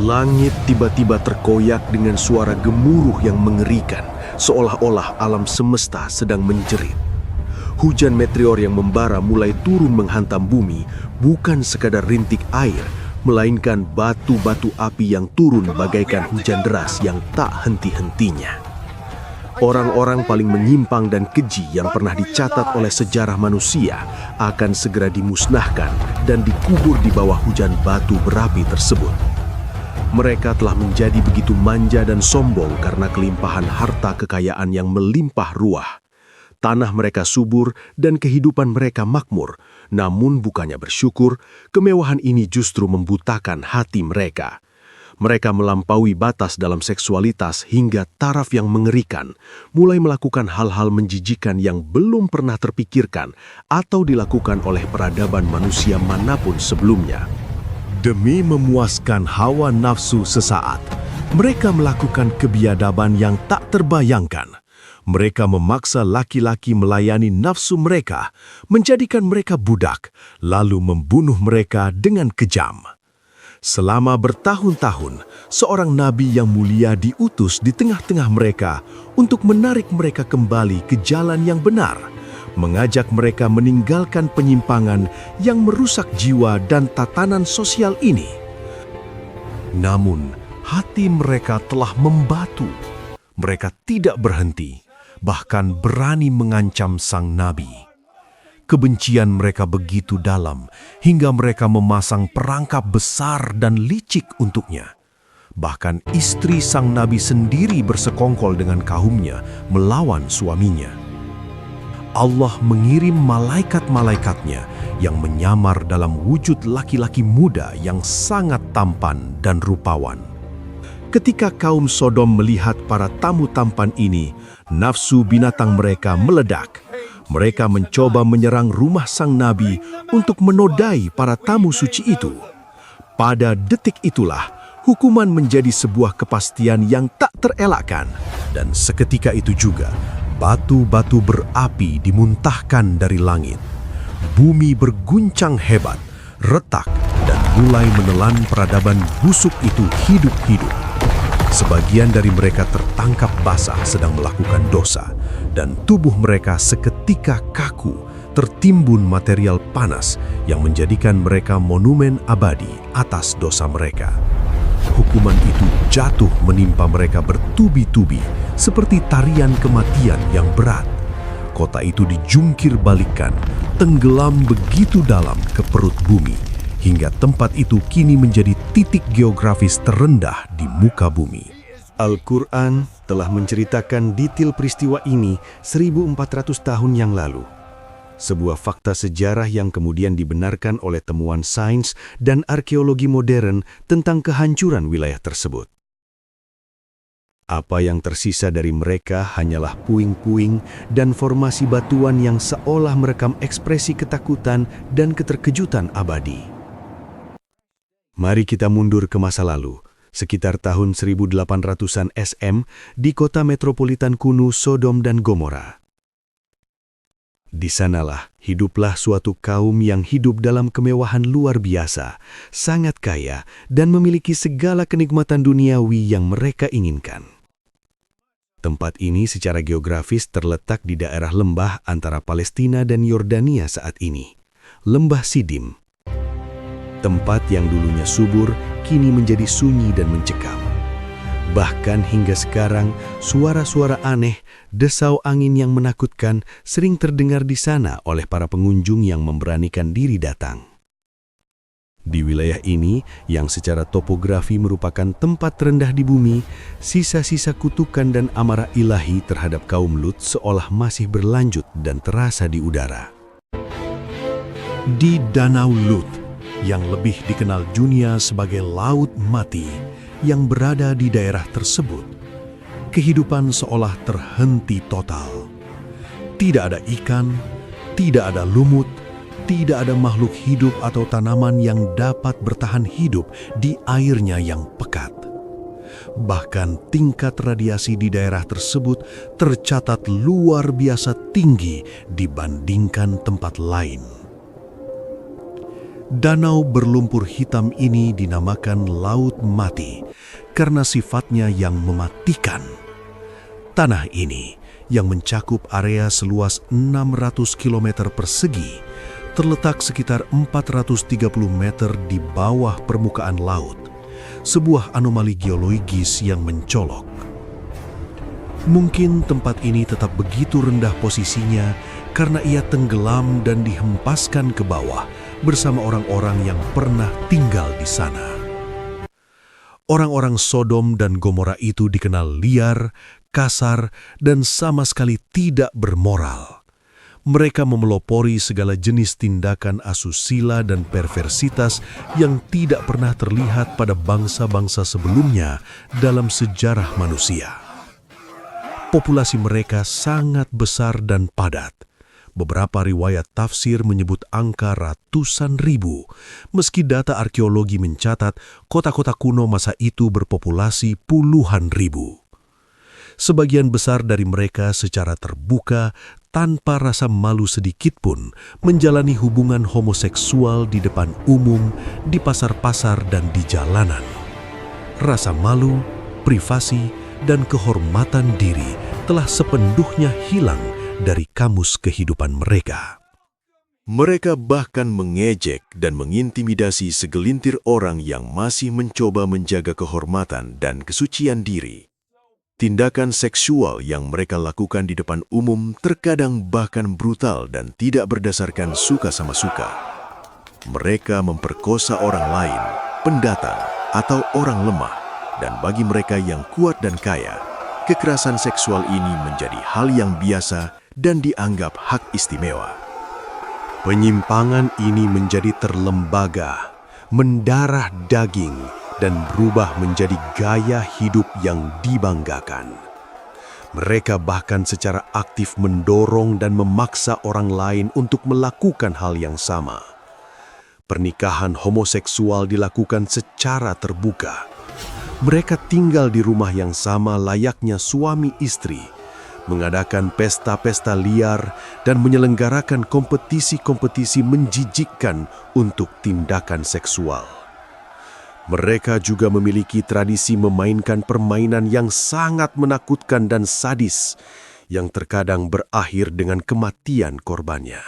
Langit tiba-tiba terkoyak dengan suara gemuruh yang mengerikan, seolah-olah alam semesta sedang menjerit. Hujan meteor yang membara mulai turun menghantam bumi, bukan sekadar rintik air, melainkan batu-batu api yang turun bagaikan hujan deras yang tak henti-hentinya. Orang-orang paling menyimpang dan keji yang pernah dicatat oleh sejarah manusia akan segera dimusnahkan dan dikubur di bawah hujan batu berapi tersebut. Mereka telah menjadi begitu manja dan sombong karena kelimpahan harta kekayaan yang melimpah ruah. Tanah mereka subur dan kehidupan mereka makmur, namun bukannya bersyukur, kemewahan ini justru membutakan hati mereka. Mereka melampaui batas dalam seksualitas hingga taraf yang mengerikan, mulai melakukan hal-hal menjijikan yang belum pernah terpikirkan atau dilakukan oleh peradaban manusia manapun sebelumnya. Demi memuaskan hawa nafsu sesaat, mereka melakukan kebiadaban yang tak terbayangkan. Mereka memaksa laki-laki melayani nafsu mereka, menjadikan mereka budak, lalu membunuh mereka dengan kejam. Selama bertahun-tahun, seorang nabi yang mulia diutus di tengah-tengah mereka untuk menarik mereka kembali ke jalan yang benar, mengajak mereka meninggalkan penyimpangan yang merusak jiwa dan tatanan sosial ini. Namun, hati mereka telah membatu. Mereka tidak berhenti, bahkan berani mengancam sang nabi. Kebencian mereka begitu dalam, hingga mereka memasang perangkap besar dan licik untuknya. Bahkan istri sang nabi sendiri bersekongkol dengan kaumnya melawan suaminya. Allah mengirim malaikat-malaikatnya yang menyamar dalam wujud laki-laki muda yang sangat tampan dan rupawan. Ketika kaum Sodom melihat para tamu tampan ini, nafsu binatang mereka meledak. Mereka mencoba menyerang rumah sang nabi untuk menodai para tamu suci itu. Pada detik itulah, hukuman menjadi sebuah kepastian yang tak terelakkan. Dan seketika itu juga, batu-batu berapi dimuntahkan dari langit. Bumi berguncang hebat, retak, dan mulai menelan peradaban busuk itu hidup-hidup. Sebagian dari mereka tertangkap basah sedang melakukan dosa, dan tubuh mereka seketika kaku, tertimbun material panas yang menjadikan mereka monumen abadi atas dosa mereka. Hukuman itu jatuh menimpa mereka bertubi-tubi, seperti tarian kematian yang berat. Kota itu dijungkir balikkan, tenggelam begitu dalam ke perut bumi, hingga tempat itu kini menjadi titik geografis terendah di muka bumi. Al-Quran telah menceritakan detail peristiwa ini 1400 tahun yang lalu. Sebuah fakta sejarah yang kemudian dibenarkan oleh temuan sains dan arkeologi modern tentang kehancuran wilayah tersebut. Apa yang tersisa dari mereka hanyalah puing-puing dan formasi batuan yang seolah merekam ekspresi ketakutan dan keterkejutan abadi. Mari kita mundur ke masa lalu, sekitar tahun 1800-an SM di kota metropolitan kuno Sodom dan Gomora. Di sanalah hiduplah suatu kaum yang hidup dalam kemewahan luar biasa, sangat kaya, dan memiliki segala kenikmatan duniawi yang mereka inginkan. Tempat ini secara geografis terletak di daerah lembah antara Palestina dan Yordania saat ini, Lembah Sidim. Tempat yang dulunya subur, kini menjadi sunyi dan mencekam. Bahkan hingga sekarang, suara-suara aneh, desau angin yang menakutkan sering terdengar di sana oleh para pengunjung yang memberanikan diri datang. Di wilayah ini, yang secara topografi merupakan tempat terendah di bumi, sisa-sisa kutukan dan amarah ilahi terhadap kaum Lut seolah masih berlanjut dan terasa di udara. Di Danau Lut, yang lebih dikenal dunia sebagai Laut Mati, yang berada di daerah tersebut, kehidupan seolah terhenti total. Tidak ada ikan, tidak ada lumut, tidak ada makhluk hidup atau tanaman yang dapat bertahan hidup di airnya yang pekat. Bahkan tingkat radiasi di daerah tersebut tercatat luar biasa tinggi dibandingkan tempat lain. Danau berlumpur hitam ini dinamakan Laut Mati karena sifatnya yang mematikan. Tanah ini yang mencakup area seluas 600 km persegi terletak sekitar 430 meter di bawah permukaan laut, sebuah anomali geologis yang mencolok. Mungkin tempat ini tetap begitu rendah posisinya karena ia tenggelam dan dihempaskan ke bawah bersama orang-orang yang pernah tinggal di sana. Orang-orang Sodom dan Gomora itu dikenal liar, kasar, dan sama sekali tidak bermoral. Mereka memelopori segala jenis tindakan asusila dan perversitas yang tidak pernah terlihat pada bangsa-bangsa sebelumnya dalam sejarah manusia. Populasi mereka sangat besar dan padat. Beberapa riwayat tafsir menyebut angka ratusan ribu, meski data arkeologi mencatat kota-kota kuno masa itu berpopulasi puluhan ribu. Sebagian besar dari mereka secara terbuka, tanpa rasa malu sedikit pun, menjalani hubungan homoseksual di depan umum, di pasar-pasar dan di jalanan. Rasa malu, privasi, dan kehormatan diri telah sepenuhnya hilang dari kamus kehidupan mereka. Mereka bahkan mengejek dan mengintimidasi segelintir orang yang masih mencoba menjaga kehormatan dan kesucian diri. Tindakan seksual yang mereka lakukan di depan umum terkadang bahkan brutal dan tidak berdasarkan suka sama suka. Mereka memperkosa orang lain, pendatang, atau orang lemah, dan bagi mereka yang kuat dan kaya, kekerasan seksual ini menjadi hal yang biasa dan dianggap hak istimewa. Penyimpangan ini menjadi terlembaga, mendarah daging, dan berubah menjadi gaya hidup yang dibanggakan. Mereka bahkan secara aktif mendorong dan memaksa orang lain untuk melakukan hal yang sama. Pernikahan homoseksual dilakukan secara terbuka. Mereka tinggal di rumah yang sama layaknya suami istri, mengadakan pesta-pesta liar, dan menyelenggarakan kompetisi-kompetisi menjijikkan untuk tindakan seksual. Mereka juga memiliki tradisi memainkan permainan yang sangat menakutkan dan sadis, yang terkadang berakhir dengan kematian korbannya.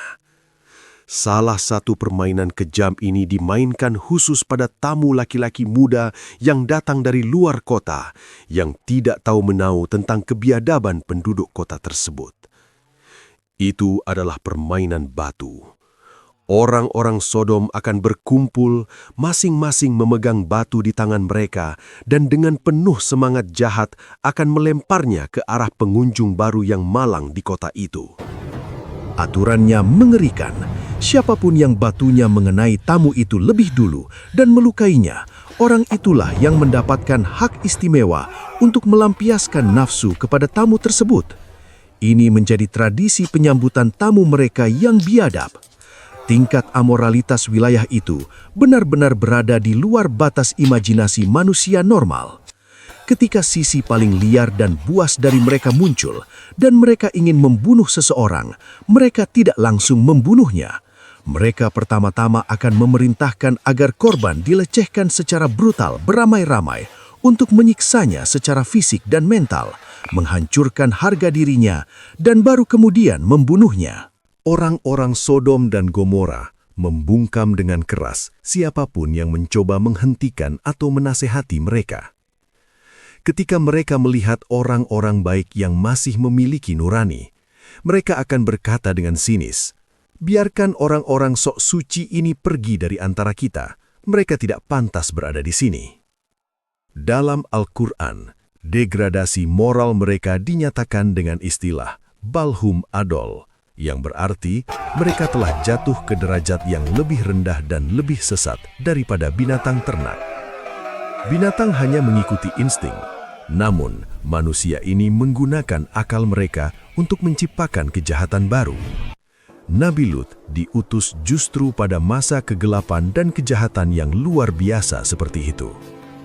Salah satu permainan kejam ini dimainkan khusus pada tamu laki-laki muda yang datang dari luar kota, yang tidak tahu menau tentang kebiadaban penduduk kota tersebut. Itu adalah permainan batu. Orang-orang Sodom akan berkumpul, masing-masing memegang batu di tangan mereka, dan dengan penuh semangat jahat akan melemparnya ke arah pengunjung baru yang malang di kota itu. Aturannya mengerikan. Siapapun yang batunya mengenai tamu itu lebih dulu dan melukainya, orang itulah yang mendapatkan hak istimewa untuk melampiaskan nafsu kepada tamu tersebut. Ini menjadi tradisi penyambutan tamu mereka yang biadab. Tingkat amoralitas wilayah itu benar-benar berada di luar batas imajinasi manusia normal. Ketika sisi paling liar dan buas dari mereka muncul dan mereka ingin membunuh seseorang, mereka tidak langsung membunuhnya. Mereka pertama-tama akan memerintahkan agar korban dilecehkan secara brutal beramai-ramai untuk menyiksanya secara fisik dan mental, menghancurkan harga dirinya, dan baru kemudian membunuhnya. Orang-orang Sodom dan Gomora membungkam dengan keras siapapun yang mencoba menghentikan atau menasehati mereka. Ketika mereka melihat orang-orang baik yang masih memiliki nurani, mereka akan berkata dengan sinis, "Biarkan orang-orang sok suci ini pergi dari antara kita, mereka tidak pantas berada di sini." Dalam Al-Quran, degradasi moral mereka dinyatakan dengan istilah Balhum Adol, yang berarti mereka telah jatuh ke derajat yang lebih rendah dan lebih sesat daripada binatang ternak. Binatang hanya mengikuti insting, namun manusia ini menggunakan akal mereka untuk menciptakan kejahatan baru. Nabi Lut diutus justru pada masa kegelapan dan kejahatan yang luar biasa seperti itu.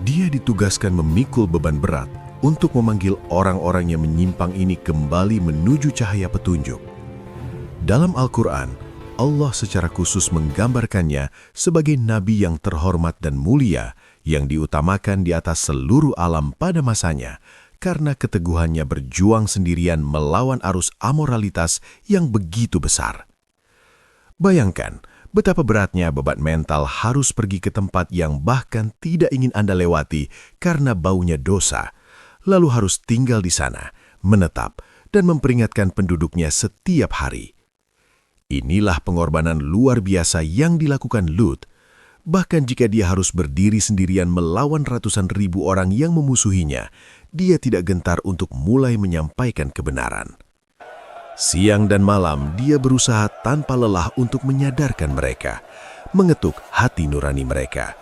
Dia ditugaskan memikul beban berat untuk memanggil orang-orang yang menyimpang ini kembali menuju cahaya petunjuk. Dalam Al-Quran, Allah secara khusus menggambarkannya sebagai nabi yang terhormat dan mulia yang diutamakan di atas seluruh alam pada masanya karena keteguhannya berjuang sendirian melawan arus amoralitas yang begitu besar. Bayangkan betapa beratnya beban mental harus pergi ke tempat yang bahkan tidak ingin Anda lewati karena baunya dosa, lalu harus tinggal di sana, menetap, dan memperingatkan penduduknya setiap hari. Inilah pengorbanan luar biasa yang dilakukan Lut, bahkan jika dia harus berdiri sendirian melawan ratusan ribu orang yang memusuhinya, dia tidak gentar untuk mulai menyampaikan kebenaran. Siang dan malam dia berusaha tanpa lelah untuk menyadarkan mereka, mengetuk hati nurani mereka.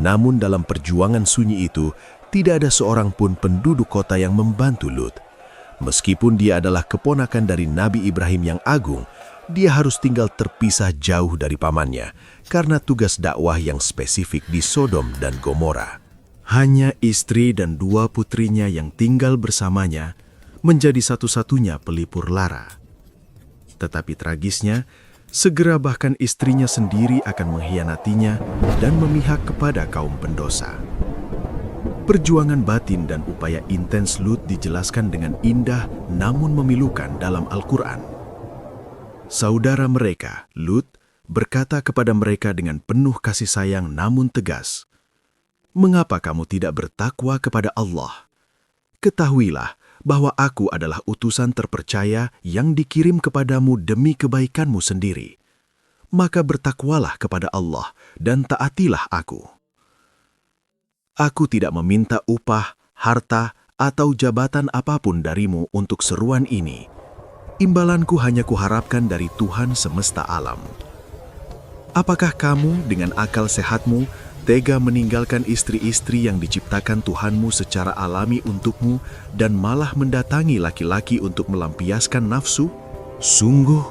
Namun dalam perjuangan sunyi itu, tidak ada seorang pun penduduk kota yang membantu Lut. Meskipun dia adalah keponakan dari Nabi Ibrahim yang agung, dia harus tinggal terpisah jauh dari pamannya karena tugas dakwah yang spesifik di Sodom dan Gomora. Hanya istri dan 2 putrinya yang tinggal bersamanya menjadi satu-satunya pelipur lara. Tetapi tragisnya, segera bahkan istrinya sendiri akan mengkhianatinya dan memihak kepada kaum pendosa. Perjuangan batin dan upaya intens Lut dijelaskan dengan indah namun memilukan dalam Al-Quran. Saudara mereka, Lut, berkata kepada mereka dengan penuh kasih sayang namun tegas, "Mengapa kamu tidak bertakwa kepada Allah? Ketahuilah bahwa aku adalah utusan terpercaya yang dikirim kepadamu demi kebaikanmu sendiri. Maka bertakwalah kepada Allah dan taatilah aku. Aku tidak meminta upah, harta, atau jabatan apapun darimu untuk seruan ini. Imbalanku hanya kuharapkan dari Tuhan semesta alam. Apakah kamu dengan akal sehatmu tega meninggalkan istri-istri yang diciptakan Tuhanmu secara alami untukmu dan malah mendatangi laki-laki untuk melampiaskan nafsu? Sungguh,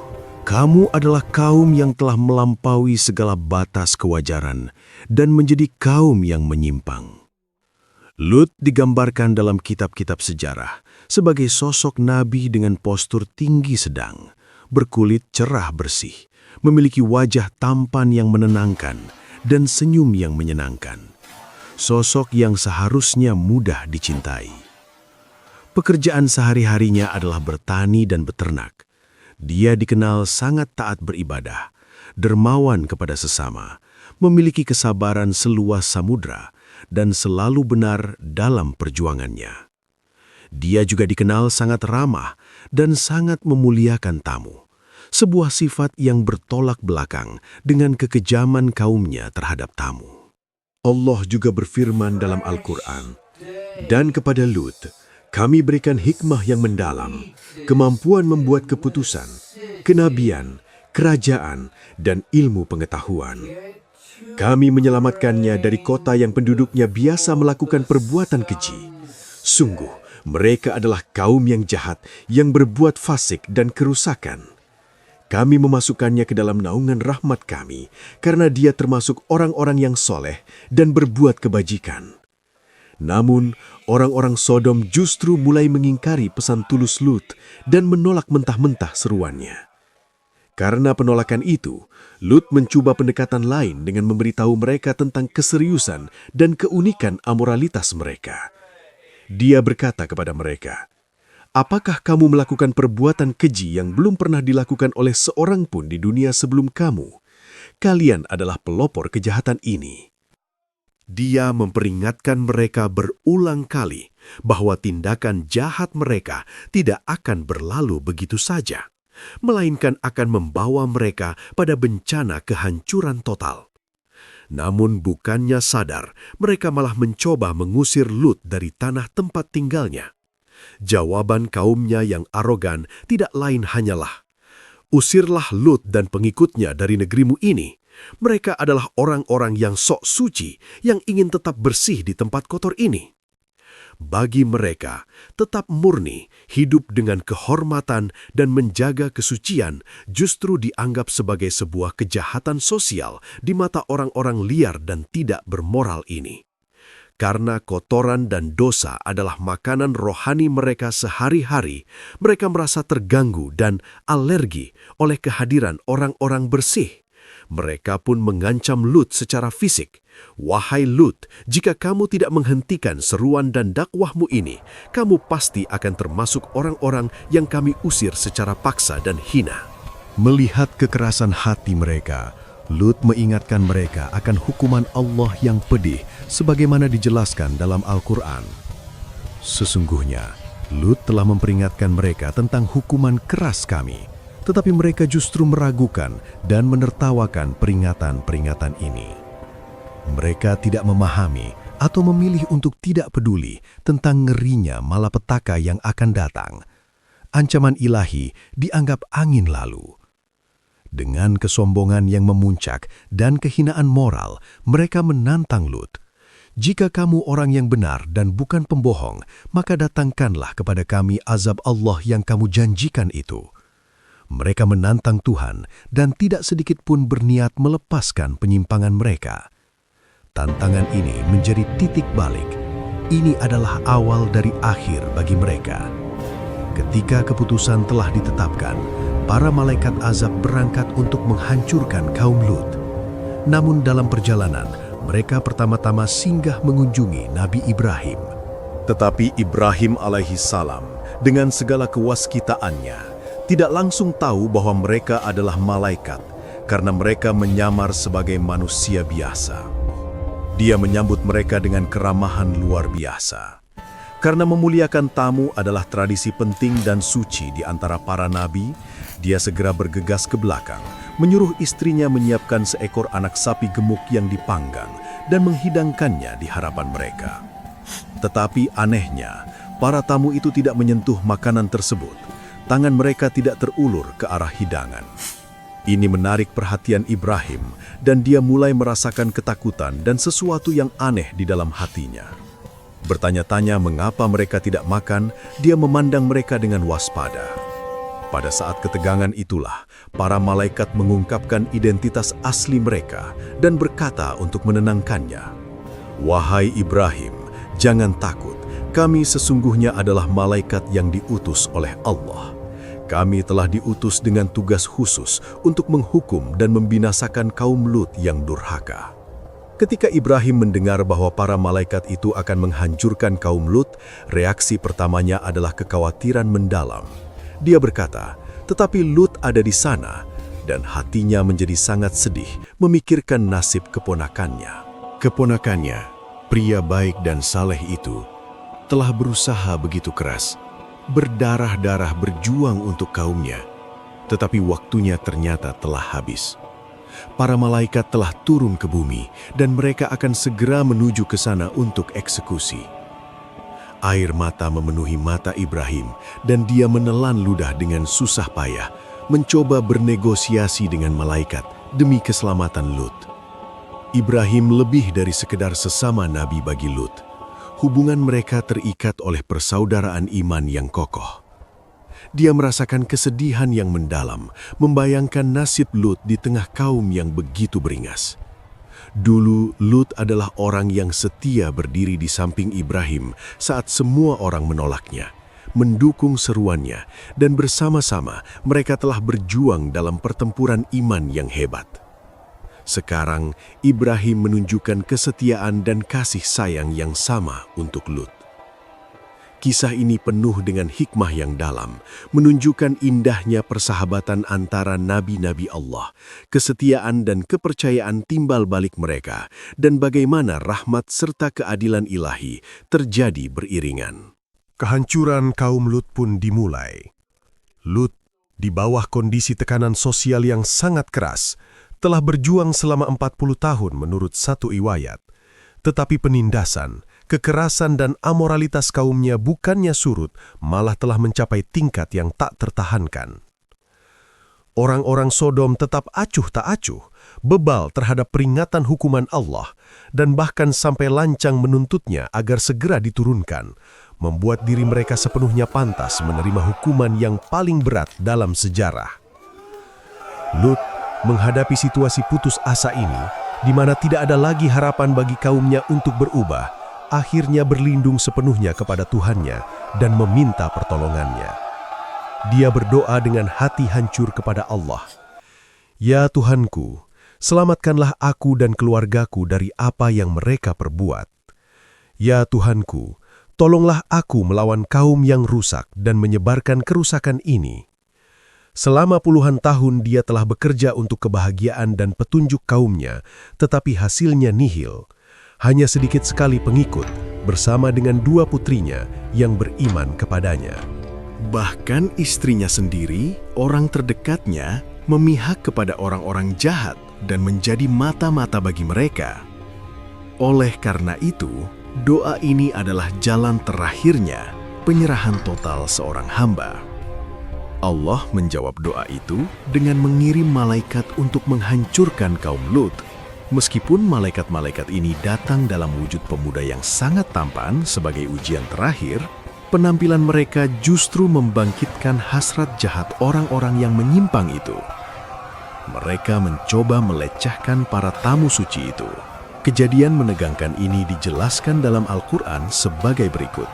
kamu adalah kaum yang telah melampaui segala batas kewajaran dan menjadi kaum yang menyimpang." Lut digambarkan dalam kitab-kitab sejarah sebagai sosok nabi dengan postur tinggi sedang, berkulit cerah bersih, memiliki wajah tampan yang menenangkan, dan senyum yang menyenangkan. Sosok yang seharusnya mudah dicintai. Pekerjaan sehari-harinya adalah bertani dan beternak. Dia dikenal sangat taat beribadah, dermawan kepada sesama, memiliki kesabaran seluas samudra, dan selalu benar dalam perjuangannya. Dia juga dikenal sangat ramah dan sangat memuliakan tamu, sebuah sifat yang bertolak belakang dengan kekejaman kaumnya terhadap tamu. Allah juga berfirman dalam Al-Quran, "Dan kepada Lut, kami berikan hikmah yang mendalam, kemampuan membuat keputusan, kenabian, kerajaan, dan ilmu pengetahuan. Kami menyelamatkannya dari kota yang penduduknya biasa melakukan perbuatan keji. Sungguh, mereka adalah kaum yang jahat, yang berbuat fasik dan kerusakan. Kami memasukkannya ke dalam naungan rahmat kami, karena dia termasuk orang-orang yang soleh dan berbuat kebajikan." Namun, orang-orang Sodom justru mulai mengingkari pesan tulus Lut dan menolak mentah-mentah seruannya. Karena penolakan itu, Lut mencoba pendekatan lain dengan memberitahu mereka tentang keseriusan dan keunikan amoralitas mereka. Dia berkata kepada mereka, "Apakah kamu melakukan perbuatan keji yang belum pernah dilakukan oleh seorang pun di dunia sebelum kamu? Kalian adalah pelopor kejahatan ini." Dia memperingatkan mereka berulang kali bahwa tindakan jahat mereka tidak akan berlalu begitu saja, melainkan akan membawa mereka pada bencana kehancuran total. Namun bukannya sadar, mereka malah mencoba mengusir Lut dari tanah tempat tinggalnya. Jawaban kaumnya yang arogan tidak lain hanyalah, "Usirlah Lut dan pengikutnya dari negerimu ini. Mereka adalah orang-orang yang sok suci, yang ingin tetap bersih di tempat kotor ini." Bagi mereka, tetap murni, hidup dengan kehormatan dan menjaga kesucian justru dianggap sebagai sebuah kejahatan sosial di mata orang-orang liar dan tidak bermoral ini. Karena kotoran dan dosa adalah makanan rohani mereka sehari-hari, mereka merasa terganggu dan alergi oleh kehadiran orang-orang bersih. Mereka pun mengancam Lut secara fisik. "Wahai Lut, jika kamu tidak menghentikan seruan dan dakwahmu ini, kamu pasti akan termasuk orang-orang yang kami usir secara paksa dan hina." Melihat kekerasan hati mereka, Lut mengingatkan mereka akan hukuman Allah yang pedih sebagaimana dijelaskan dalam Al-Quran. Sesungguhnya, Lut telah memperingatkan mereka tentang hukuman keras kami, tetapi mereka justru meragukan dan menertawakan peringatan-peringatan ini. Mereka tidak memahami atau memilih untuk tidak peduli tentang ngerinya malapetaka yang akan datang. Ancaman ilahi dianggap angin lalu. Dengan kesombongan yang memuncak dan kehinaan moral, mereka menantang Lut. "Jika kamu orang yang benar dan bukan pembohong, maka datangkanlah kepada kami azab Allah yang kamu janjikan itu." Mereka menantang Tuhan dan tidak sedikit pun berniat melepaskan penyimpangan mereka. Tantangan ini menjadi titik balik. Ini adalah awal dari akhir bagi mereka. Ketika keputusan telah ditetapkan, para malaikat azab berangkat untuk menghancurkan kaum Lut. Namun dalam perjalanan, mereka pertama-tama singgah mengunjungi Nabi Ibrahim. Tetapi Ibrahim alaihi salam dengan segala kewaskitaannya tidak langsung tahu bahwa mereka adalah malaikat karena mereka menyamar sebagai manusia biasa. Dia menyambut mereka dengan keramahan luar biasa. Karena memuliakan tamu adalah tradisi penting dan suci di antara para nabi, dia segera bergegas ke belakang, menyuruh istrinya menyiapkan seekor anak sapi gemuk yang dipanggang dan menghidangkannya di hadapan mereka. Tetapi anehnya, para tamu itu tidak menyentuh makanan tersebut. Tangan mereka tidak terulur ke arah hidangan. Ini menarik perhatian Ibrahim dan dia mulai merasakan ketakutan dan sesuatu yang aneh di dalam hatinya. Bertanya-tanya mengapa mereka tidak makan, dia memandang mereka dengan waspada. Pada saat ketegangan itulah, para malaikat mengungkapkan identitas asli mereka dan berkata untuk menenangkannya. "Wahai Ibrahim, jangan takut, kami sesungguhnya adalah malaikat yang diutus oleh Allah. Kami telah diutus dengan tugas khusus untuk menghukum dan membinasakan kaum Lut yang durhaka." Ketika Ibrahim mendengar bahwa para malaikat itu akan menghancurkan kaum Lut, reaksi pertamanya adalah kekhawatiran mendalam. Dia berkata, "Tetapi Lut ada di sana," dan hatinya menjadi sangat sedih memikirkan nasib keponakannya. Keponakannya, pria baik dan saleh itu, telah berusaha begitu keras, berdarah-darah berjuang untuk kaumnya, tetapi waktunya ternyata telah habis. Para malaikat telah turun ke bumi dan mereka akan segera menuju ke sana untuk eksekusi. Air mata memenuhi mata Ibrahim dan dia menelan ludah dengan susah payah, mencoba bernegosiasi dengan malaikat demi keselamatan Lut. Ibrahim lebih dari sekedar sesama nabi bagi Lut. Hubungan mereka terikat oleh persaudaraan iman yang kokoh. Dia merasakan kesedihan yang mendalam, membayangkan nasib Lut di tengah kaum yang begitu beringas. Dulu, Lut adalah orang yang setia berdiri di samping Ibrahim saat semua orang menolaknya, mendukung seruannya, dan bersama-sama mereka telah berjuang dalam pertempuran iman yang hebat. Sekarang, Ibrahim menunjukkan kesetiaan dan kasih sayang yang sama untuk Lut. Kisah ini penuh dengan hikmah yang dalam, menunjukkan indahnya persahabatan antara nabi-nabi Allah, kesetiaan dan kepercayaan timbal balik mereka, dan bagaimana rahmat serta keadilan ilahi terjadi beriringan. Kehancuran kaum Lut pun dimulai. Lut, di bawah kondisi tekanan sosial yang sangat keras, telah berjuang selama 40 tahun menurut satu riwayat. Tetapi penindasan, kekerasan dan amoralitas kaumnya bukannya surut, malah telah mencapai tingkat yang tak tertahankan. Orang-orang Sodom tetap acuh tak acuh, bebal terhadap peringatan hukuman Allah, dan bahkan sampai lancang menuntutnya agar segera diturunkan, membuat diri mereka sepenuhnya pantas menerima hukuman yang paling berat dalam sejarah. Lut menghadapi situasi putus asa ini, di mana tidak ada lagi harapan bagi kaumnya untuk berubah, akhirnya berlindung sepenuhnya kepada Tuhannya dan meminta pertolongannya. Dia berdoa dengan hati hancur kepada Allah. Ya Tuhanku, selamatkanlah aku dan keluargaku dari apa yang mereka perbuat. Ya Tuhanku, tolonglah aku melawan kaum yang rusak dan menyebarkan kerusakan ini. Selama puluhan tahun dia telah bekerja untuk kebahagiaan dan petunjuk kaumnya, tetapi hasilnya nihil. Hanya sedikit sekali pengikut, bersama dengan 2 putrinya yang beriman kepadanya. Bahkan istrinya sendiri, orang terdekatnya, memihak kepada orang-orang jahat dan menjadi mata-mata bagi mereka. Oleh karena itu, doa ini adalah jalan terakhirnya penyerahan total seorang hamba. Allah menjawab doa itu dengan mengirim malaikat untuk menghancurkan kaum Lut. Meskipun malaikat-malaikat ini datang dalam wujud pemuda yang sangat tampan sebagai ujian terakhir, penampilan mereka justru membangkitkan hasrat jahat orang-orang yang menyimpang itu. Mereka mencoba melecehkan para tamu suci itu. Kejadian menegangkan ini dijelaskan dalam Al-Quran sebagai berikut.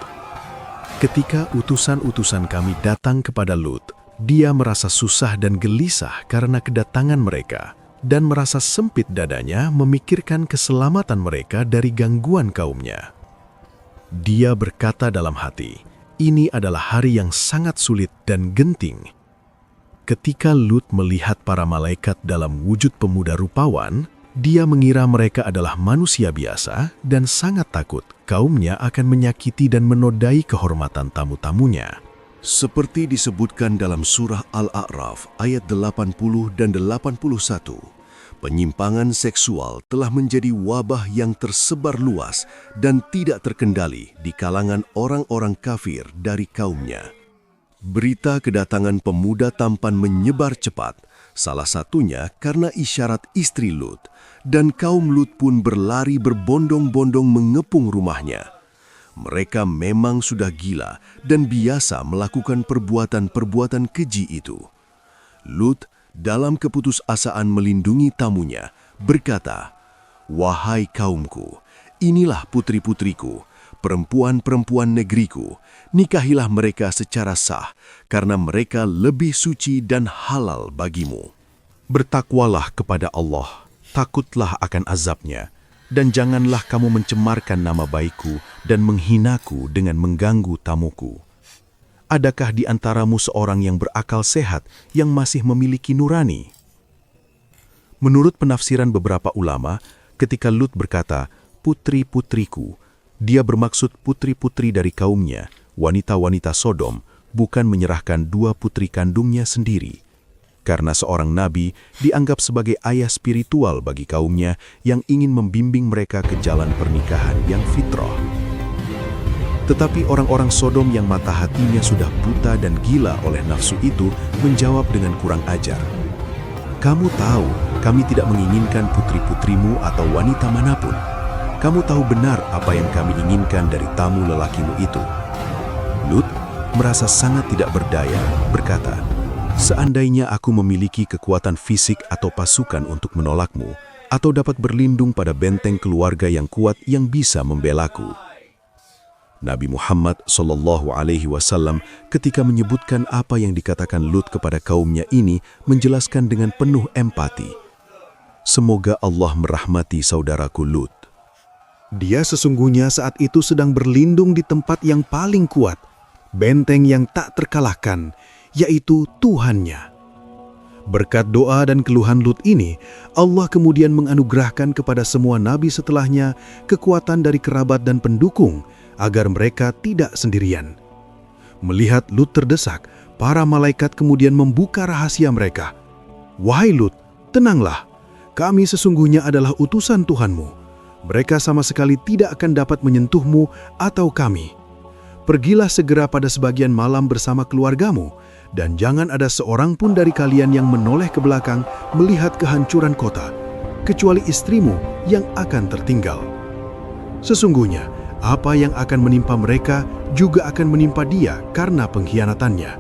Ketika utusan-utusan kami datang kepada Lut, dia merasa susah dan gelisah karena kedatangan mereka, dan merasa sempit dadanya memikirkan keselamatan mereka dari gangguan kaumnya. Dia berkata dalam hati, ini adalah hari yang sangat sulit dan genting. Ketika Lut melihat para malaikat dalam wujud pemuda rupawan, dia mengira mereka adalah manusia biasa dan sangat takut kaumnya akan menyakiti dan menodai kehormatan tamu-tamunya. Seperti disebutkan dalam surah Al-A'raf ayat 80 dan 81, penyimpangan seksual telah menjadi wabah yang tersebar luas dan tidak terkendali di kalangan orang-orang kafir dari kaumnya. Berita kedatangan pemuda tampan menyebar cepat, salah satunya karena isyarat istri Lut, dan kaum Lut pun berlari berbondong-bondong mengepung rumahnya. Mereka memang sudah gila dan biasa melakukan perbuatan-perbuatan keji itu. Lut dalam keputusasaan melindungi tamunya berkata, "Wahai kaumku, inilah putri-putriku, perempuan-perempuan negeriku, nikahilah mereka secara sah, karena mereka lebih suci dan halal bagimu. Bertakwalah kepada Allah, takutlah akan azabnya, dan janganlah kamu mencemarkan nama baikku dan menghinaku dengan mengganggu tamuku. Adakah di antaramu seorang yang berakal sehat yang masih memiliki nurani?" Menurut penafsiran beberapa ulama, ketika Lut berkata, "Putri-putriku," dia bermaksud putri-putri dari kaumnya, wanita-wanita Sodom, bukan menyerahkan 2 putri kandungnya sendiri. Karena seorang nabi dianggap sebagai ayah spiritual bagi kaumnya yang ingin membimbing mereka ke jalan pernikahan yang fitrah. Tetapi orang-orang Sodom yang mata hatinya sudah buta dan gila oleh nafsu itu menjawab dengan kurang ajar, "Kamu tahu kami tidak menginginkan putri-putrimu atau wanita manapun. Kamu tahu benar apa yang kami inginkan dari tamu lelakimu itu." Lut merasa sangat tidak berdaya, berkata, "Seandainya aku memiliki kekuatan fisik atau pasukan untuk menolakmu, atau dapat berlindung pada benteng keluarga yang kuat yang bisa membelaku." Nabi Muhammad SAW ketika menyebutkan apa yang dikatakan Lut kepada kaumnya ini menjelaskan dengan penuh empati, "Semoga Allah merahmati saudaraku Lut. Dia sesungguhnya saat itu sedang berlindung di tempat yang paling kuat, benteng yang tak terkalahkan, yaitu Tuhannya." Berkat doa dan keluhan Lut ini, Allah kemudian menganugerahkan kepada semua nabi setelahnya kekuatan dari kerabat dan pendukung agar mereka tidak sendirian. Melihat Lut terdesak, para malaikat kemudian membuka rahasia mereka. "Wahai Lut, tenanglah, kami sesungguhnya adalah utusan Tuhanmu. Mereka sama sekali tidak akan dapat menyentuhmu atau kami. Pergilah segera pada sebagian malam bersama keluargamu, dan jangan ada seorang pun dari kalian yang menoleh ke belakang melihat kehancuran kota, kecuali istrimu yang akan tertinggal. Sesungguhnya, apa yang akan menimpa mereka juga akan menimpa dia karena pengkhianatannya.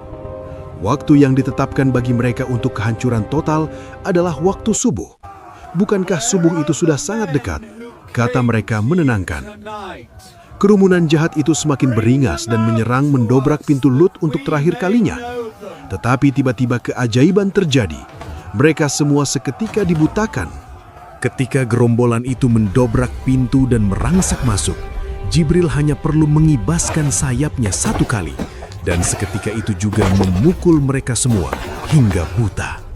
Waktu yang ditetapkan bagi mereka untuk kehancuran total adalah waktu subuh. Bukankah subuh itu sudah sangat dekat?" Kata mereka menenangkan. Kerumunan jahat itu semakin beringas dan menyerang mendobrak pintu Lut untuk terakhir kalinya. Tetapi tiba-tiba keajaiban terjadi. Mereka semua seketika dibutakan. Ketika gerombolan itu mendobrak pintu dan merangsek masuk, Jibril hanya perlu mengibaskan sayapnya satu kali. Dan seketika itu juga memukul mereka semua hingga buta.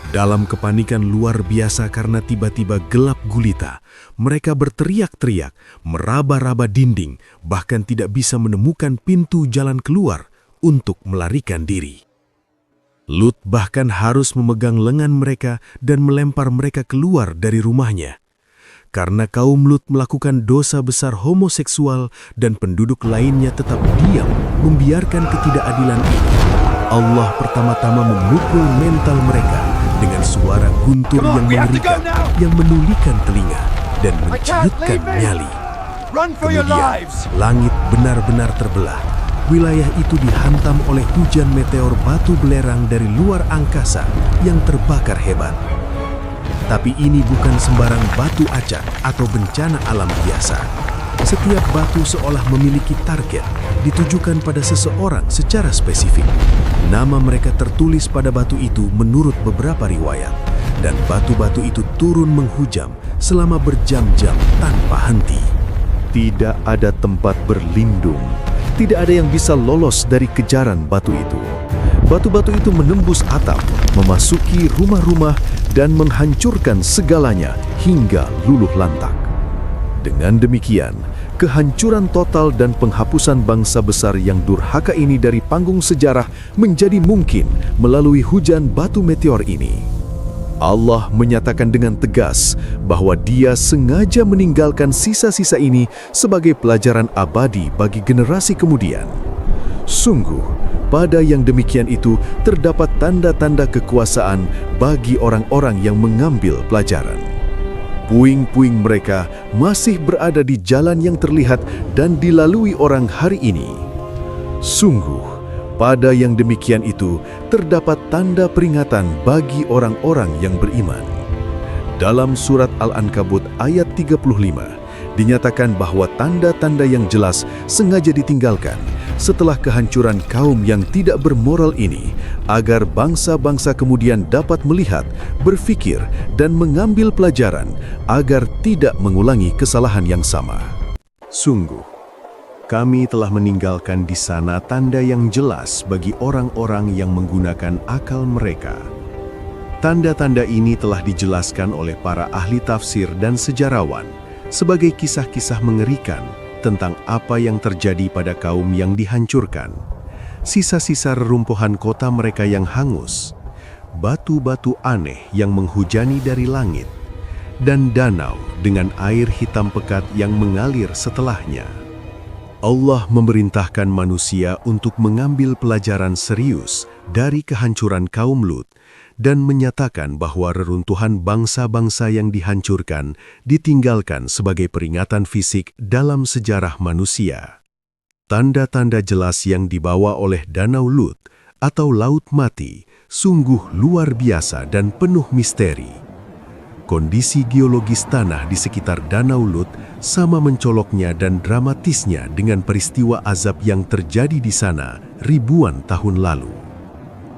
Dalam kepanikan luar biasa karena tiba-tiba gelap gulita, mereka berteriak-teriak, meraba-raba dinding, bahkan tidak bisa menemukan pintu jalan keluar untuk melarikan diri. Lut bahkan harus memegang lengan mereka dan melempar mereka keluar dari rumahnya. Karena kaum Lut melakukan dosa besar homoseksual dan penduduk lainnya tetap diam membiarkan ketidakadilan ini, Allah pertama-tama memukul mental mereka dengan suara guntur yang mengerikan, yang menulikan telinga dan menciutkan nyali. Kemudian, langit benar-benar terbelah. Wilayah itu dihantam oleh hujan meteor batu belerang dari luar angkasa yang terbakar hebat. Tapi ini bukan sembarang batu acak atau bencana alam biasa. Setiap batu seolah memiliki target, ditujukan pada seseorang secara spesifik. Nama mereka tertulis pada batu itu menurut beberapa riwayat, dan batu-batu itu turun menghujam selama berjam-jam tanpa henti. Tidak ada tempat berlindung, tidak ada yang bisa lolos dari kejaran batu itu. Batu-batu itu menembus atap, memasuki rumah-rumah, dan menghancurkan segalanya hingga luluh lantak. Dengan demikian, kehancuran total dan penghapusan bangsa besar yang durhaka ini dari panggung sejarah menjadi mungkin melalui hujan batu meteor ini. Allah menyatakan dengan tegas bahwa Dia sengaja meninggalkan sisa-sisa ini sebagai pelajaran abadi bagi generasi kemudian. Sungguh, pada yang demikian itu terdapat tanda-tanda kekuasaan bagi orang-orang yang mengambil pelajaran. Puing-puing mereka masih berada di jalan yang terlihat dan dilalui orang hari ini. Sungguh, pada yang demikian itu terdapat tanda peringatan bagi orang-orang yang beriman. Dalam surat Al-Ankabut ayat 35, dinyatakan bahwa tanda-tanda yang jelas sengaja ditinggalkan setelah kehancuran kaum yang tidak bermoral ini, agar bangsa-bangsa kemudian dapat melihat, berfikir, dan mengambil pelajaran agar tidak mengulangi kesalahan yang sama. Sungguh, kami telah meninggalkan di sana tanda yang jelas bagi orang-orang yang menggunakan akal mereka. Tanda-tanda ini telah dijelaskan oleh para ahli tafsir dan sejarawan sebagai kisah-kisah mengerikan tentang apa yang terjadi pada kaum yang dihancurkan, sisa-sisa reruntuhan kota mereka yang hangus, batu-batu aneh yang menghujani dari langit, dan danau dengan air hitam pekat yang mengalir setelahnya. Allah memerintahkan manusia untuk mengambil pelajaran serius dari kehancuran kaum Lut dan menyatakan bahwa reruntuhan bangsa-bangsa yang dihancurkan ditinggalkan sebagai peringatan fisik dalam sejarah manusia. Tanda-tanda jelas yang dibawa oleh Danau Lut atau Laut Mati sungguh luar biasa dan penuh misteri. Kondisi geologis tanah di sekitar Danau Lut sama mencoloknya dan dramatisnya dengan peristiwa azab yang terjadi di sana ribuan tahun lalu.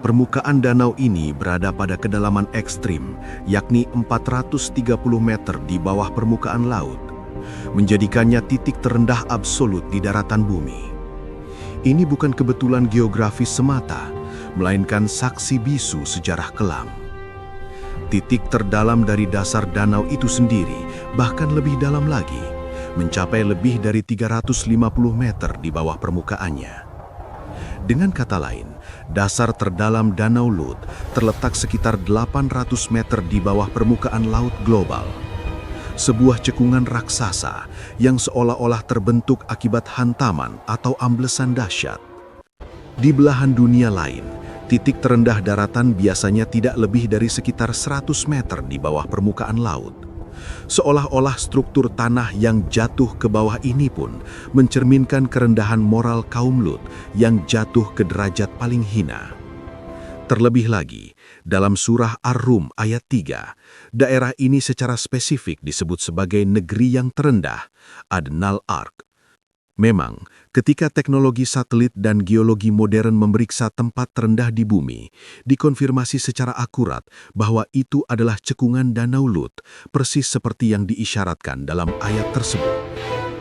Permukaan danau ini berada pada kedalaman ekstrim, yakni 430 meter di bawah permukaan laut, menjadikannya titik terendah absolut di daratan bumi. Ini bukan kebetulan geografis semata, melainkan saksi bisu sejarah kelam. Titik terdalam dari dasar danau itu sendiri bahkan lebih dalam lagi, mencapai lebih dari 350 meter di bawah permukaannya. Dengan kata lain, dasar terdalam Danau Lut terletak sekitar 800 meter di bawah permukaan laut global. Sebuah cekungan raksasa yang seolah-olah terbentuk akibat hantaman atau amblesan dahsyat. Di belahan dunia lain, titik terendah daratan biasanya tidak lebih dari sekitar 100 meter di bawah permukaan laut. Seolah-olah struktur tanah yang jatuh ke bawah ini pun mencerminkan kerendahan moral kaum Lut yang jatuh ke derajat paling hina. Terlebih lagi, dalam surah Ar-Rum ayat 3, daerah ini secara spesifik disebut sebagai negeri yang terendah, Adnal Ark, Memang, ketika teknologi satelit dan geologi modern memeriksa tempat terendah di bumi, dikonfirmasi secara akurat bahwa itu adalah cekungan Danau Lut, persis seperti yang diisyaratkan dalam ayat tersebut.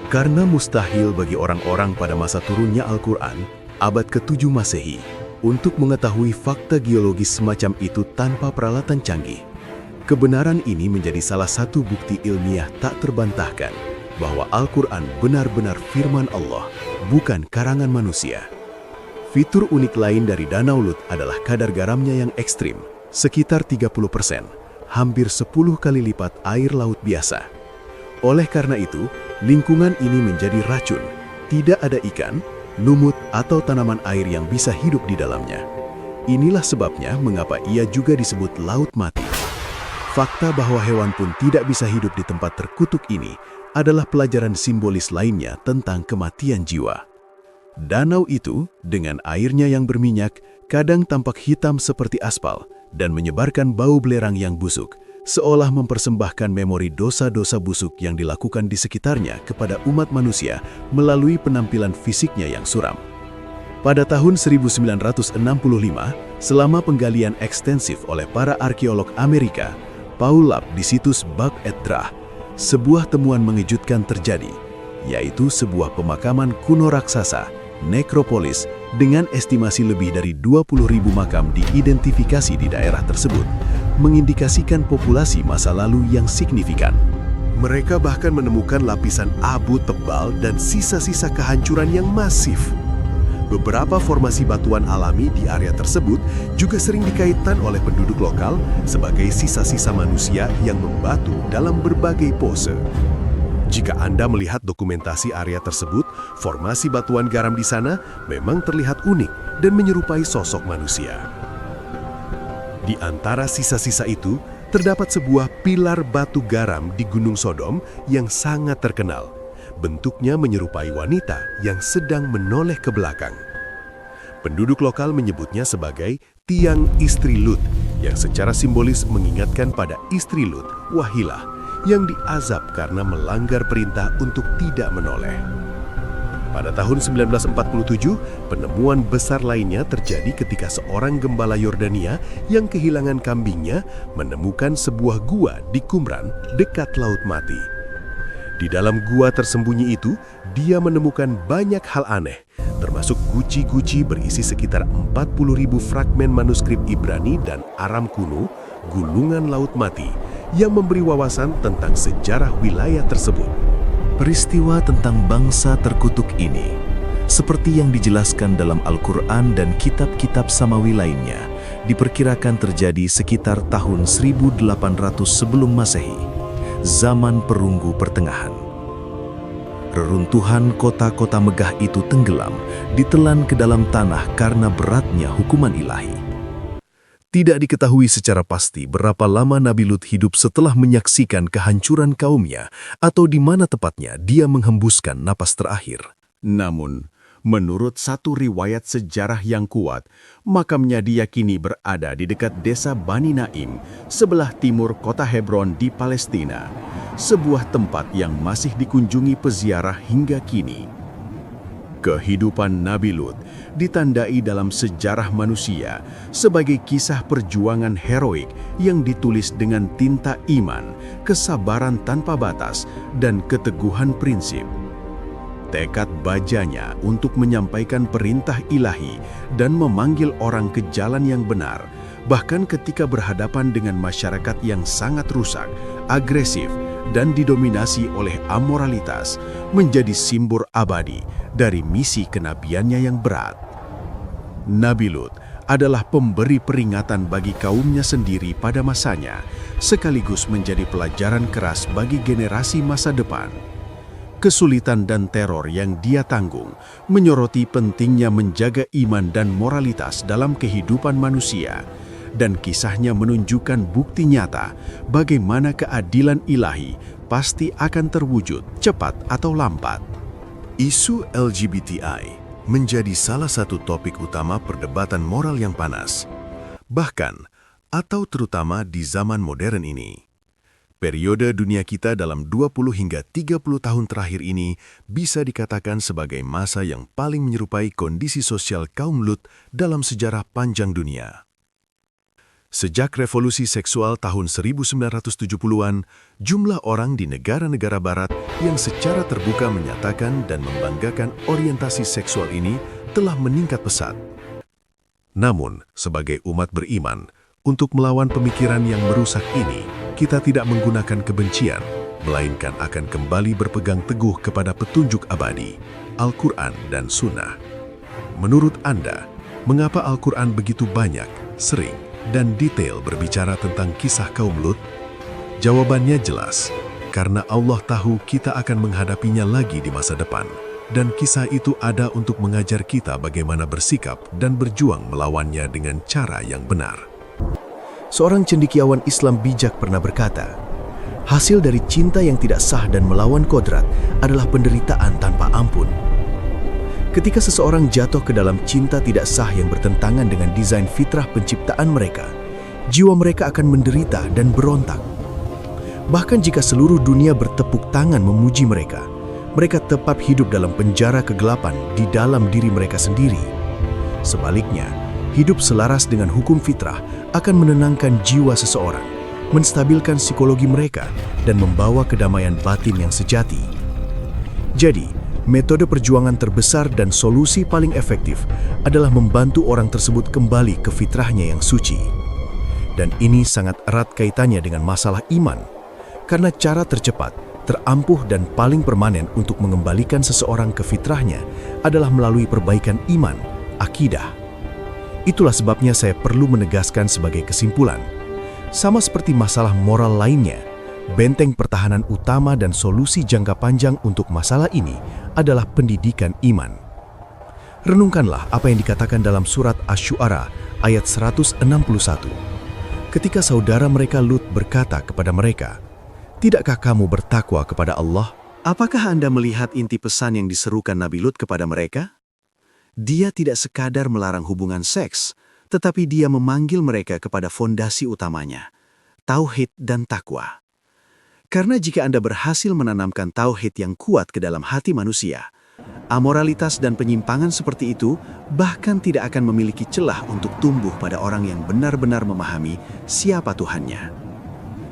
Karena mustahil bagi orang-orang pada masa turunnya Al-Quran, abad ke-7 Masehi, untuk mengetahui fakta geologis semacam itu tanpa peralatan canggih. Kebenaran ini menjadi salah satu bukti ilmiah tak terbantahkan bahwa Al-Quran benar-benar firman Allah, bukan karangan manusia. Fitur unik lain dari Danau Lut adalah kadar garamnya yang ekstrim, sekitar 30%, hampir 10 kali lipat air laut biasa. Oleh karena itu, lingkungan ini menjadi racun. Tidak ada ikan, lumut, atau tanaman air yang bisa hidup di dalamnya. Inilah sebabnya mengapa ia juga disebut Laut Mati. Fakta bahwa hewan pun tidak bisa hidup di tempat terkutuk ini adalah pelajaran simbolis lainnya tentang kematian jiwa. Danau itu, dengan airnya yang berminyak, kadang tampak hitam seperti aspal dan menyebarkan bau belerang yang busuk, seolah mempersembahkan memori dosa-dosa busuk yang dilakukan di sekitarnya kepada umat manusia melalui penampilan fisiknya yang suram. Pada tahun 1965, selama penggalian ekstensif oleh para arkeolog Amerika, Paul Lapp di situs Bab et-Drah, sebuah temuan mengejutkan terjadi, yaitu sebuah pemakaman kuno raksasa, nekropolis, dengan estimasi lebih dari 20.000 makam diidentifikasi di daerah tersebut, mengindikasikan populasi masa lalu yang signifikan. Mereka bahkan menemukan lapisan abu tebal dan sisa-sisa kehancuran yang masif. Beberapa formasi batuan alami di area tersebut juga sering dikaitkan oleh penduduk lokal sebagai sisa-sisa manusia yang membatu dalam berbagai pose. Jika Anda melihat dokumentasi area tersebut, formasi batuan garam di sana memang terlihat unik dan menyerupai sosok manusia. Di antara sisa-sisa itu, terdapat sebuah pilar batu garam di Gunung Sodom yang sangat terkenal. Bentuknya menyerupai wanita yang sedang menoleh ke belakang. Penduduk lokal menyebutnya sebagai tiang istri Lut, yang secara simbolis mengingatkan pada istri Lut, Wahilah, yang diazab karena melanggar perintah untuk tidak menoleh. Pada tahun 1947, penemuan besar lainnya terjadi ketika seorang gembala Yordania yang kehilangan kambingnya menemukan sebuah gua di Qumran dekat Laut Mati. Di dalam gua tersembunyi itu, dia menemukan banyak hal aneh, termasuk guci-guci berisi sekitar 40.000 fragmen manuskrip Ibrani dan Aram kuno, gulungan Laut Mati, yang memberi wawasan tentang sejarah wilayah tersebut. Peristiwa tentang bangsa terkutuk ini, seperti yang dijelaskan dalam Al-Quran dan kitab-kitab samawi lainnya, diperkirakan terjadi sekitar tahun 1800 sebelum Masehi, zaman perunggu pertengahan. Reruntuhan kota-kota megah itu tenggelam, ditelan ke dalam tanah karena beratnya hukuman ilahi. Tidak diketahui secara pasti berapa lama Nabi Lut hidup setelah menyaksikan kehancuran kaumnya atau di mana tepatnya dia menghembuskan napas terakhir. Namun, menurut satu riwayat sejarah yang kuat, makamnya diyakini berada di dekat desa Bani Naim, sebelah timur kota Hebron di Palestina, sebuah tempat yang masih dikunjungi peziarah hingga kini. Kehidupan Nabi Lut ditandai dalam sejarah manusia sebagai kisah perjuangan heroik yang ditulis dengan tinta iman, kesabaran tanpa batas, dan keteguhan prinsip. Tekad bajanya untuk menyampaikan perintah ilahi dan memanggil orang ke jalan yang benar, bahkan ketika berhadapan dengan masyarakat yang sangat rusak, agresif, dan didominasi oleh amoralitas, menjadi simbol abadi dari misi kenabiannya yang berat. Nabi Lut adalah pemberi peringatan bagi kaumnya sendiri pada masanya, sekaligus menjadi pelajaran keras bagi generasi masa depan. Kesulitan dan teror yang dia tanggung menyoroti pentingnya menjaga iman dan moralitas dalam kehidupan manusia, dan kisahnya menunjukkan bukti nyata bagaimana keadilan ilahi pasti akan terwujud cepat atau lambat. Isu LGBTI menjadi salah satu topik utama perdebatan moral yang panas, bahkan atau terutama di zaman modern ini. Periode dunia kita dalam 20 hingga 30 tahun terakhir ini bisa dikatakan sebagai masa yang paling menyerupai kondisi sosial kaum Lut dalam sejarah panjang dunia. Sejak revolusi seksual tahun 1970-an, jumlah orang di negara-negara barat yang secara terbuka menyatakan dan membanggakan orientasi seksual ini telah meningkat pesat. Namun, sebagai umat beriman, untuk melawan pemikiran yang merusak ini, kita tidak menggunakan kebencian, melainkan akan kembali berpegang teguh kepada petunjuk abadi, Al-Quran dan Sunnah. Menurut Anda, mengapa Al-Quran begitu banyak, sering, dan detail berbicara tentang kisah kaum Lut? Jawabannya jelas, karena Allah tahu kita akan menghadapinya lagi di masa depan, dan kisah itu ada untuk mengajar kita bagaimana bersikap dan berjuang melawannya dengan cara yang benar. Seorang cendekiawan Islam bijak pernah berkata, hasil dari cinta yang tidak sah dan melawan kodrat adalah penderitaan tanpa ampun. Ketika seseorang jatuh ke dalam cinta tidak sah yang bertentangan dengan desain fitrah penciptaan mereka, jiwa mereka akan menderita dan berontak. Bahkan jika seluruh dunia bertepuk tangan memuji mereka, mereka tetap hidup dalam penjara kegelapan di dalam diri mereka sendiri. Sebaliknya, hidup selaras dengan hukum fitrah akan menenangkan jiwa seseorang, menstabilkan psikologi mereka, dan membawa kedamaian batin yang sejati. Jadi, metode perjuangan terbesar dan solusi paling efektif adalah membantu orang tersebut kembali ke fitrahnya yang suci. Dan ini sangat erat kaitannya dengan masalah iman, karena cara tercepat, terampuh dan paling permanen untuk mengembalikan seseorang ke fitrahnya adalah melalui perbaikan iman, akidah. Itulah sebabnya saya perlu menegaskan sebagai kesimpulan, sama seperti masalah moral lainnya, benteng pertahanan utama dan solusi jangka panjang untuk masalah ini adalah pendidikan iman. Renungkanlah apa yang dikatakan dalam surat Asy-Syu'ara ayat 161. Ketika saudara mereka Lut berkata kepada mereka, "Tidakkah kamu bertakwa kepada Allah?" Apakah Anda melihat inti pesan yang diserukan Nabi Lut kepada mereka? Dia tidak sekadar melarang hubungan seks, tetapi dia memanggil mereka kepada fondasi utamanya, tauhid dan takwa. Karena jika Anda berhasil menanamkan tauhid yang kuat ke dalam hati manusia, amoralitas dan penyimpangan seperti itu bahkan tidak akan memiliki celah untuk tumbuh pada orang yang benar-benar memahami siapa Tuhannya.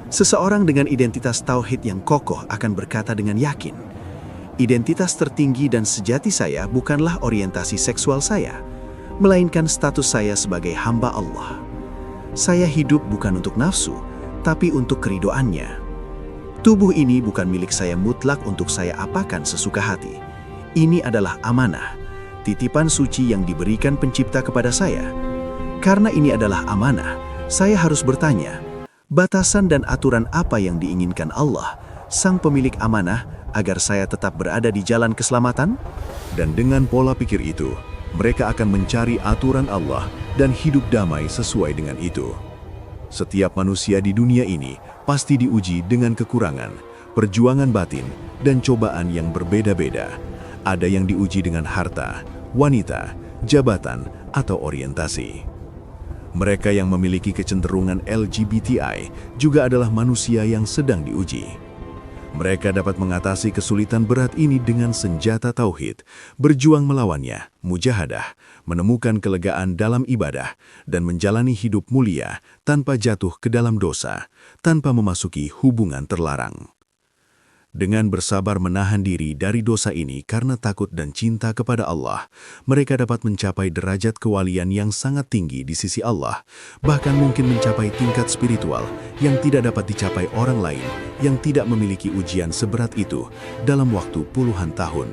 Seseorang dengan identitas tauhid yang kokoh akan berkata dengan yakin, identitas tertinggi dan sejati saya bukanlah orientasi seksual saya, melainkan status saya sebagai hamba Allah. Saya hidup bukan untuk nafsu, tapi untuk keridoannya. Tubuh ini bukan milik saya mutlak untuk saya apakan sesuka hati. Ini adalah amanah, titipan suci yang diberikan pencipta kepada saya. Karena ini adalah amanah, saya harus bertanya, batasan dan aturan apa yang diinginkan Allah, sang pemilik amanah, agar saya tetap berada di jalan keselamatan? Dan dengan pola pikir itu, mereka akan mencari aturan Allah dan hidup damai sesuai dengan itu. Setiap manusia di dunia ini pasti diuji dengan kekurangan, perjuangan batin, dan cobaan yang berbeda-beda. Ada yang diuji dengan harta, wanita, jabatan, atau orientasi. Mereka yang memiliki kecenderungan LGBTI juga adalah manusia yang sedang diuji. Mereka dapat mengatasi kesulitan berat ini dengan senjata tauhid, berjuang melawannya, mujahadah, menemukan kelegaan dalam ibadah, dan menjalani hidup mulia tanpa jatuh ke dalam dosa, tanpa memasuki hubungan terlarang. Dengan bersabar menahan diri dari dosa ini karena takut dan cinta kepada Allah, mereka dapat mencapai derajat kewalian yang sangat tinggi di sisi Allah, bahkan mungkin mencapai tingkat spiritual yang tidak dapat dicapai orang lain yang tidak memiliki ujian seberat itu dalam waktu puluhan tahun.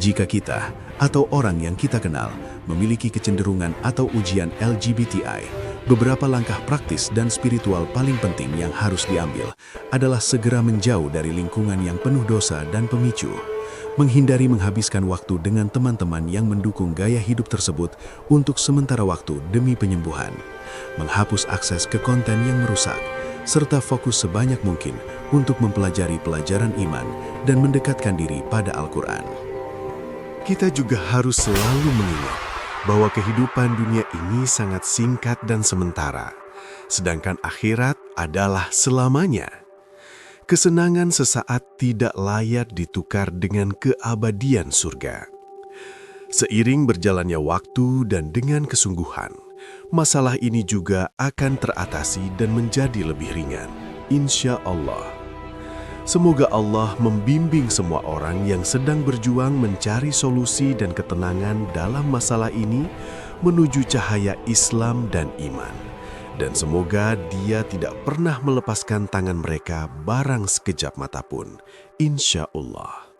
Jika kita atau orang yang kita kenal memiliki kecenderungan atau ujian LGBTI, beberapa langkah praktis dan spiritual paling penting yang harus diambil adalah segera menjauh dari lingkungan yang penuh dosa dan pemicu, menghindari menghabiskan waktu dengan teman-teman yang mendukung gaya hidup tersebut untuk sementara waktu demi penyembuhan, menghapus akses ke konten yang merusak, serta fokus sebanyak mungkin untuk mempelajari pelajaran iman dan mendekatkan diri pada Al-Quran. Kita juga harus selalu mengingat bahwa kehidupan dunia ini sangat singkat dan sementara, sedangkan akhirat adalah selamanya. Kesenangan sesaat tidak layak ditukar dengan keabadian surga. Seiring berjalannya waktu dan dengan kesungguhan, masalah ini juga akan teratasi dan menjadi lebih ringan, insya Allah. Semoga Allah membimbing semua orang yang sedang berjuang mencari solusi dan ketenangan dalam masalah ini menuju cahaya Islam dan iman. Dan semoga Dia tidak pernah melepaskan tangan mereka barang sekejap mata pun, insya Allah.